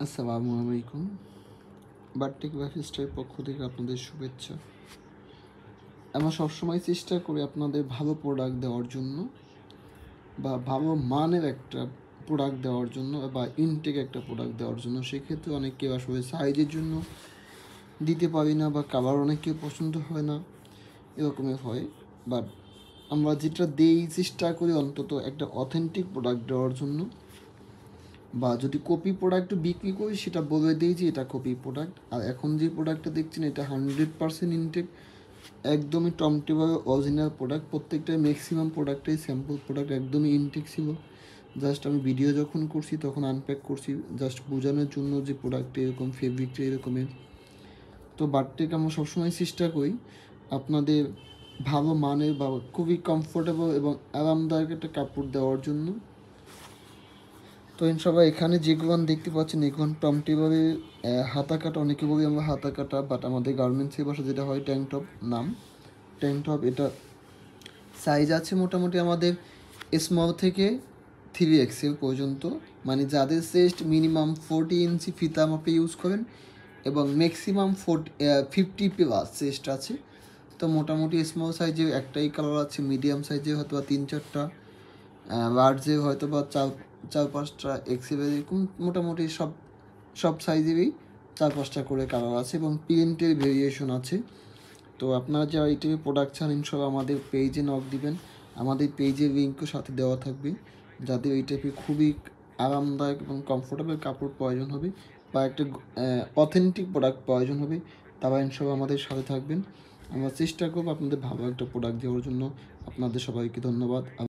আসসালামু আলাইকুম। বার্টিক লাইফস্টাইল পক্ষ থেকে আপনাদের শুভেচ্ছা। আমরা সবসময় চেষ্টা করি আপনাদের ভালো প্রোডাক্ট দেওয়ার জন্য বা ভালো মানের একটা প্রোডাক্ট দেওয়ার জন্য বা ইনটেক একটা প্রোডাক্ট দেওয়ার জন্য। সেক্ষেত্রে অনেকে আসলে সাইজের জন্য দিতে পারি না বা কালার অনেকের পছন্দ হয় না, এরকমই হয়। বাট আমরা যেটা দিই চেষ্টা করি অন্তত একটা অথেন্টিক প্রোডাক্ট দেওয়ার জন্য, বা যদি কপি প্রোডাক্ট বিক্রি করি সেটা বলে দিই যে এটা কপি প্রোডাক্ট। আর এখন যে প্রোডাক্টটা দেখছেন এটা 100% ইনটেক, একদমই টমটেবল অরিজিনাল প্রোডাক্ট। প্রত্যেকটাই ম্যাক্সিমাম প্রোডাক্টটাই স্যাম্পল প্রোডাক্ট, একদমই ইনটেক ছিল। জাস্ট আমি ভিডিও যখন করছি তখন আনপ্যাক করছি, জাস্ট বোঝানোর জন্য যে প্রোডাক্টটা এরকম, ফেব্রিকটা এরকমের। তো বারটেক আমরা সবসময় চেষ্টা করি আপনাদের ভালো মানের বা খুবই কমফোর্টেবল এবং আরামদায়ক একটা কাপড় দেওয়ার জন্য। তো ইনশাল্লাহ এখানে যেগুলো দেখতে পাচ্ছেন এগুলো টমটেবলে হাতা কাটা, অনেকে বলি আমরা হাতা কাটা, বাট আমাদের গার্মেন্টসের ভাষা যেটা হয় ট্যাঙ্ক টপ নাম। ট্যাঙ্ক টপ এটা সাইজ আছে মোটামুটি আমাদের স্মল থেকে 3XL পর্যন্ত, মানে যাদের চেস্ট মিনিমাম 40 ইঞ্চি ফিতা মাপে ইউজ করেন এবং ম্যাক্সিমাম 50+ চেস্ট আছে। তো মোটামুটি স্মল সাইজে একটাই কালার আছে, মিডিয়াম সাইজে হয়তো বা 3-4টা, লার্জে হয়তো বা 4-5টা, এক্সেল এরকম মোটামুটি সব সাইজেরই 4-5টা করে কালার আছে এবং প্রিন্টের ভেরিয়েশন আছে। তো আপনারা যারা এই টাইপের প্রোডাক্ট চান ইনশাল্লাহ আমাদের পেজে নক দিবেন, আমাদের পেজের লিঙ্কও সাথে দেওয়া থাকবে। যাদের এই টাইপের খুবই আরামদায়ক এবং কমফোর্টেবল কাপড় প্রয়োজন হবে বা একটা অথেন্টিক প্রোডাক্ট প্রয়োজন হবে, তারা ইনশাল্লাহ আমাদের সাথে থাকবেন। আমরা চেষ্টা করবো আপনাদের ভালো একটা প্রোডাক্ট দেওয়ার জন্য। আপনাদের সবাইকে ধন্যবাদ।